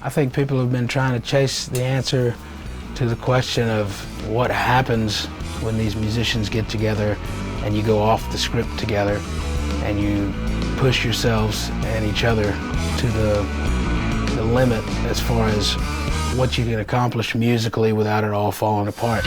I think people have been trying to chase the answer to the question of what happens when these musicians get together and you go off the script together and you push yourselves and each other to the limit as far as what you can accomplish musically without it all falling apart.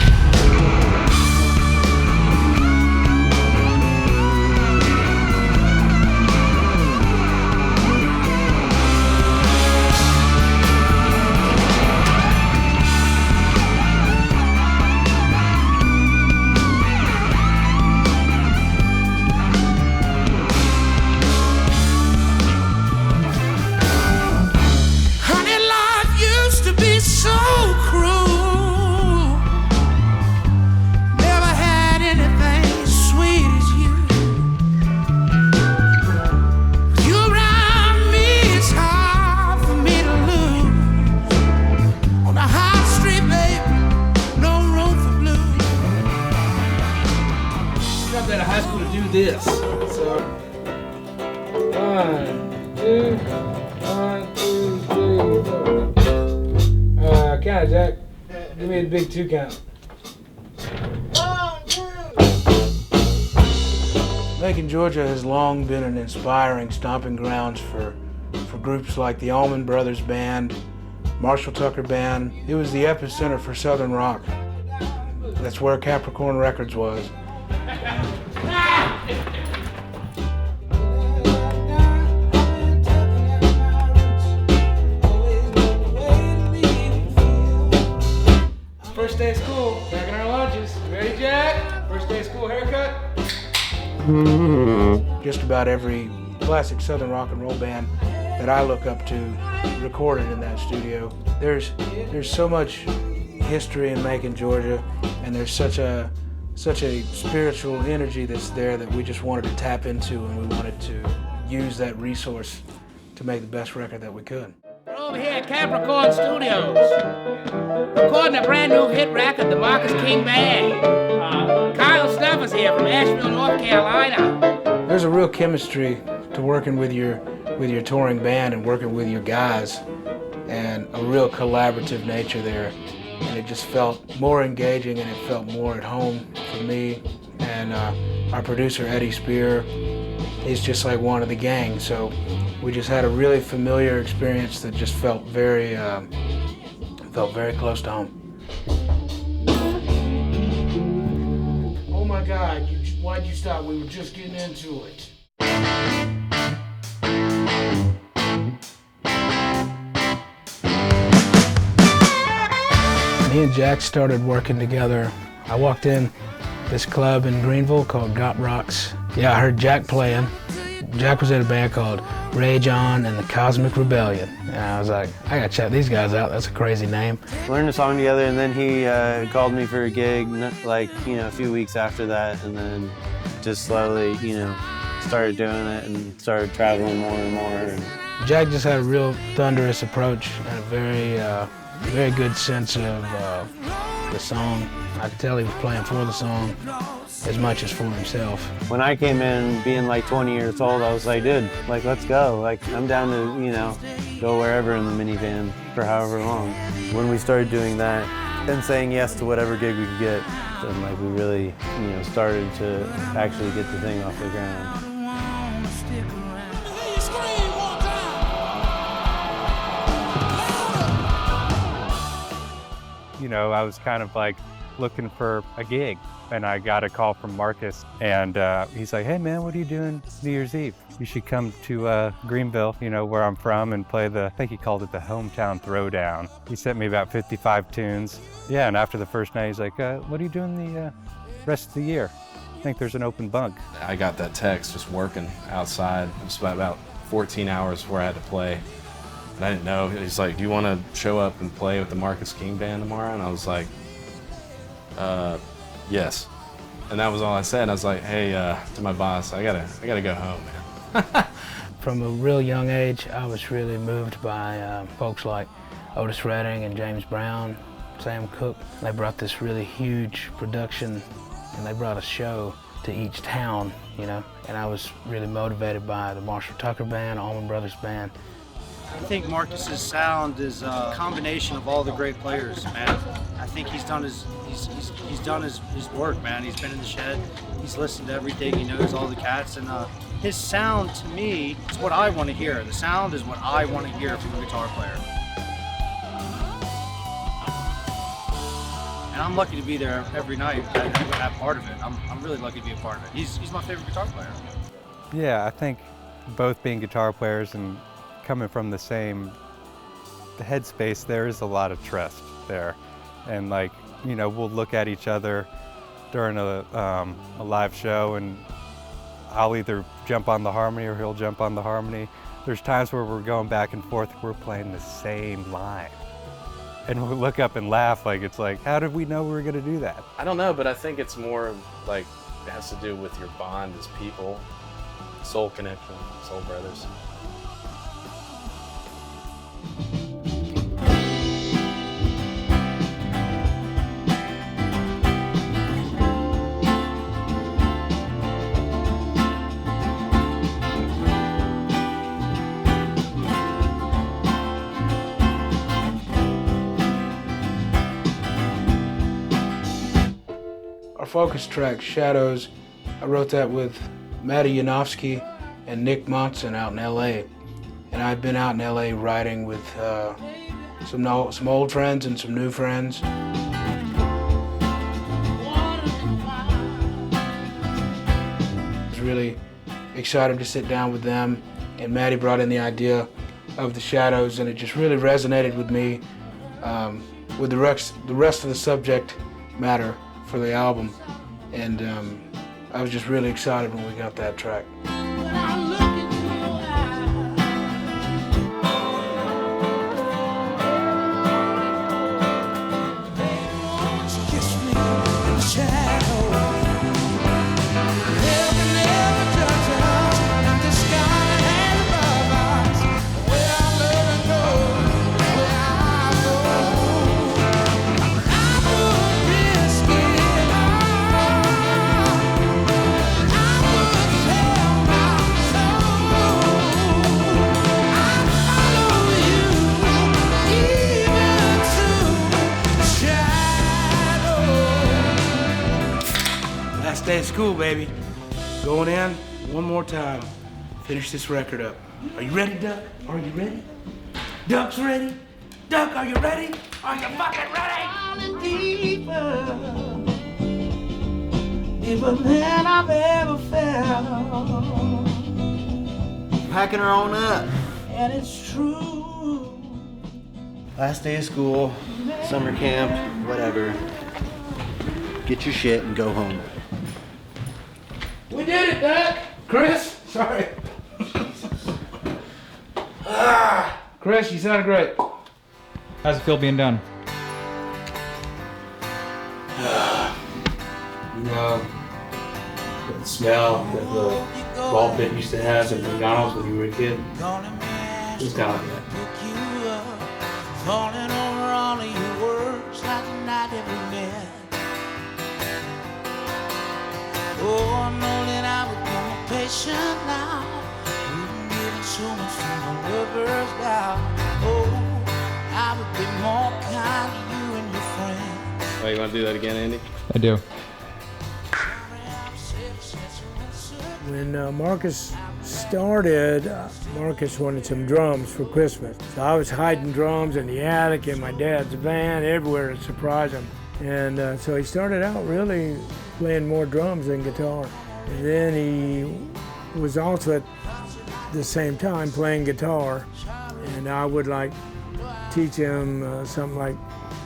Out of high school to do this. So 1, 2, 1, 2, 3, 4. Count it, Jack. Give me a big 2 count. 1, 2. Macon, Georgia has long been an inspiring stomping grounds for groups like the Allman Brothers Band, Marshall Tucker Band. It was the epicenter for Southern rock. That's where Capricorn Records was. First day of school, back in our lunches. Ready, Jack? First day of school haircut? Just about every classic Southern rock and roll band that I look up to recorded in that studio. There's so much history in Macon, Georgia, and there's such a spiritual energy that's there that we just wanted to tap into, and we wanted to use that resource to make the best record that we could. We're over here at Capricorn Studios, recording a brand new hit record, the Marcus King Band. Kyle Snuffers here from Asheville, North Carolina. There's a real chemistry to working with your touring band and working with your guys, and a real collaborative nature there. And it just felt more engaging, and it felt more at home for me. And our producer, Eddie Spear, is just like one of the gang. So we just had a really familiar experience that just felt very close to home. Oh my God, why'd you stop? We were just getting into it. Me and Jack started working together. I walked in this club in Greenville called Got Rocks. Yeah, I heard Jack playing. Jack was in a band called Rage On and the Cosmic Rebellion. And I was like, I gotta check these guys out. That's a crazy name. Learned the song together, and then he called me for a gig, like, a few weeks after that, and then just slowly, started doing it and started traveling more and more. Jack just had a real thunderous approach and a very good sense of the song. I could tell he was playing for the song as much as for himself. When I came in being like 20 years old, I was like, dude, like, let's go. Like, I'm down to, go wherever in the minivan for however long. When we started doing that and saying yes to whatever gig we could get, then like we really, started to actually get the thing off the ground. I was kind of like looking for a gig, and I got a call from Marcus, and he's like, hey man, what are you doing New Year's Eve? You should come to Greenville, where I'm from, and play I think he called it the Hometown Throwdown. He sent me about 55 tunes. Yeah, and after the first night, he's like, what are you doing the rest of the year? I think there's an open bunk. I got that text just working outside. It was about 14 hours where I had to play. And I didn't know. He's like, do you want to show up and play with the Marcus King Band tomorrow? And I was like, yes. And that was all I said. I was like, hey, to my boss, I gotta go home, man. From a real young age, I was really moved by folks like Otis Redding and James Brown, Sam Cooke. They brought this really huge production, and they brought a show to each town, And I was really motivated by the Marshall Tucker Band, Allman Brothers Band. I think Marcus's sound is a combination of all the great players, man. I think he's done his work, man. He's been in the shed. He's listened to everything. He knows all the cats, and his sound to me is what I want to hear. The sound is what I want to hear from a guitar player. And I'm lucky to be there every night and that part of it. I'm really lucky to be a part of it. He's my favorite guitar player. Yeah, I think both being guitar players and coming from the same headspace, there is a lot of trust there. And like, you know, we'll look at each other during a live show and I'll either jump on the harmony or he'll jump on the harmony. There's times where we're going back and forth, we're playing the same line. And we'll look up and laugh, like it's like, how did we know we were gonna do that? I don't know, but I think it's more like it has to do with your bond as people, soul connection, soul brothers. Our focus track, Shadows, I wrote that with Matty Yanofsky and Nick Monson out in LA. And I've been out in LA writing with some old friends and some new friends. I was really excited to sit down with them, and Matty brought in the idea of the Shadows, and it just really resonated with me with the rest of the subject matter for the album, and I was just really excited when we got that track. Last day of school, baby. Going in one more time. Finish this record up. Are you ready, Duck? Are you ready? Duck's ready? Duck, are you ready? Are you fucking ready? Deeper, deeper than I've ever felt. Packing her on up. And it's true. Last day of school, summer camp, whatever. Get your shit and go home. We did it, Duck. Chris, sorry. Chris, you sounded great. How's it feel being done? You know, the smell that the ball pit used to have at McDonald's when you were a kid. It's kind of like that. Falling over all of your words like a night that we met. Oh, I know that I become a patient now. Wouldn't give it so much from my lover's doubt. Oh, I would be more kind to you and your friends. Oh, you want to do that again, Andy? I do. When Marcus started, Marcus wanted some drums for Christmas. So I was hiding drums in the attic, in my dad's van, everywhere to surprise him. And so he started out really playing more drums than guitar. And then he was also at the same time playing guitar. And I would like teach him something like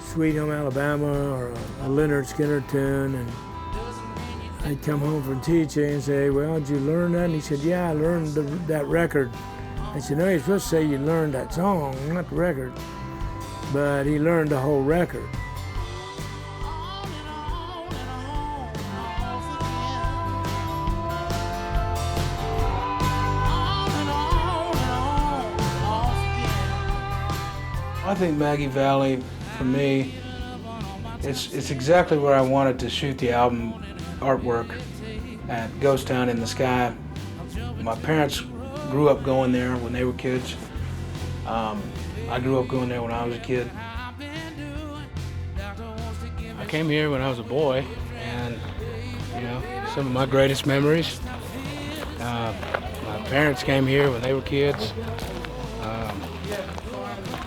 Sweet Home Alabama or a Leonard Skinner tune. And I'd come home from teaching and say, well, did you learn that? And he said, yeah, I learned that record. I said, no, you're supposed to say you learned that song, not the record. But he learned the whole record. I think Maggie Valley, for me, it's exactly where I wanted to shoot the album artwork, at Ghost Town in the Sky. My parents grew up going there when they were kids. I grew up going there when I was a kid. I came here when I was a boy, and you know, some of my greatest memories. My parents came here when they were kids.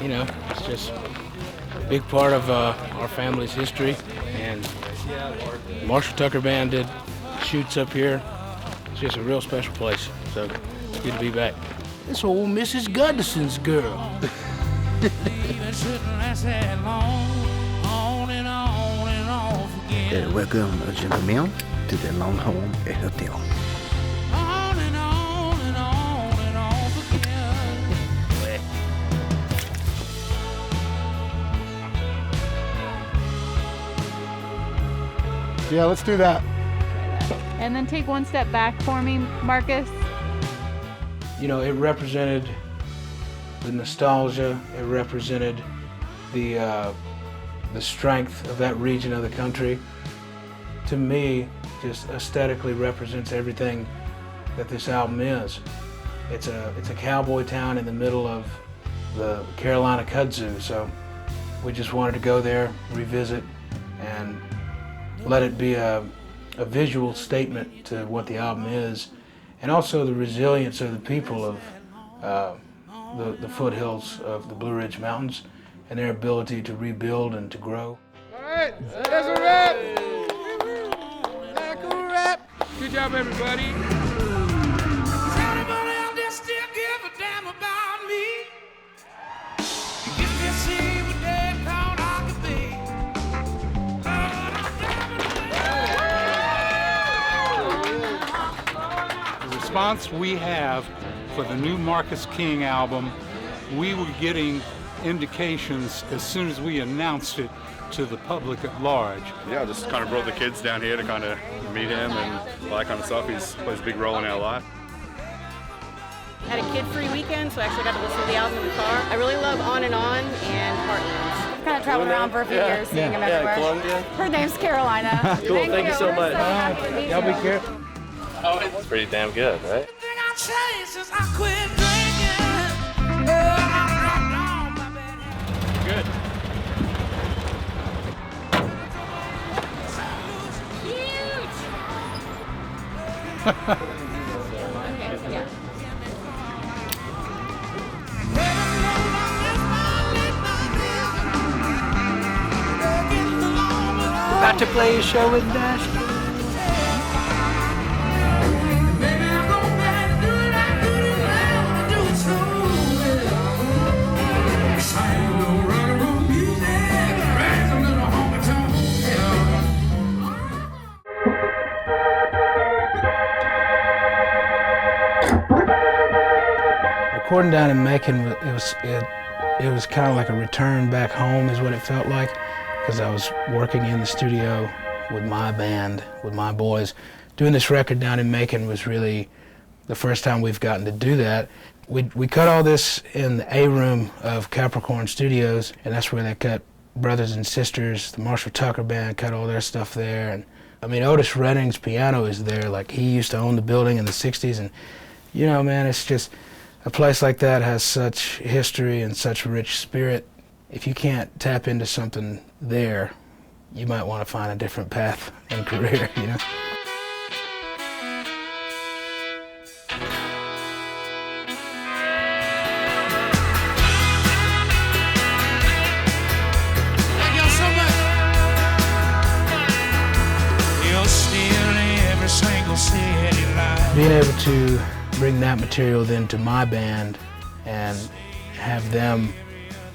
You know, it's just a big part of our family's history. And the Marshall Tucker Band did shoots up here. It's just a real special place. So it's good to be back. This old Mrs. Gudison's girl. Welcome, gentlemen, to the Longhorn Hotel. Yeah, let's do that. And then take one step back for me, Marcus. You know, it represented the nostalgia. It represented the strength of that region of the country. To me, just aesthetically represents everything that this album is. It's a cowboy town in the middle of the Carolina kudzu, so we just wanted to go there, revisit, and let it be a visual statement to what the album is, and also the resilience of the people of the foothills of the Blue Ridge Mountains and their ability to rebuild and to grow. All right, that's a wrap. That's a wrap. Good job, everybody. The response we have for the new Marcus King album, we were getting indications as soon as we announced it to the public at large. Yeah, just kind of brought the kids down here to kind of meet him and all that kind of stuff. He's plays a big role in our life. Had a kid-free weekend, so I actually got to listen to the album in the car. I really love On and Heartlands. I've kind of traveled around for a few years, seeing him everywhere. Columbia. Her name's Carolina. Cool, thank you so much. Y'all be careful. It's pretty damn good, right? Good. About to play a show with Dash. Recording down in Macon, it was kind of like a return back home is what it felt like, because I was working in the studio with my band, with my boys. Doing this record down in Macon was really the first time we've gotten to do that. We cut all this in the A room of Capricorn Studios, and that's where they cut Brothers and Sisters. The Marshall Tucker Band cut all their stuff there. And I mean, Otis Redding's piano is there. Like, he used to own the building in the 60s, and you know, man, it's just, a place like that has such history and such rich spirit. If you can't tap into something there, you might want to find a different path and career, you know? Thank you so much. You're still in every single city line. Being able to bring that material then to my band and have them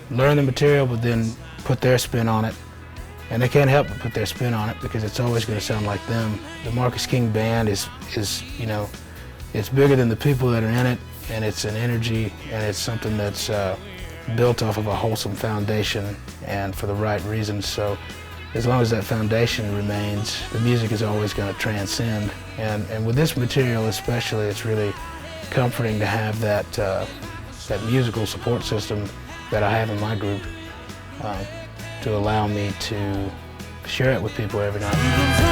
learn the material but then put their spin on it. And they can't help but put their spin on it because it's always going to sound like them. The Marcus King Band is, you know, it's bigger than the people that are in it, and it's an energy, and it's something that's built off of a wholesome foundation and for the right reasons. So as long as that foundation remains, the music is always going to transcend. And with this material especially, it's really comforting to have that, that musical support system that I have in my group to allow me to share it with people every night.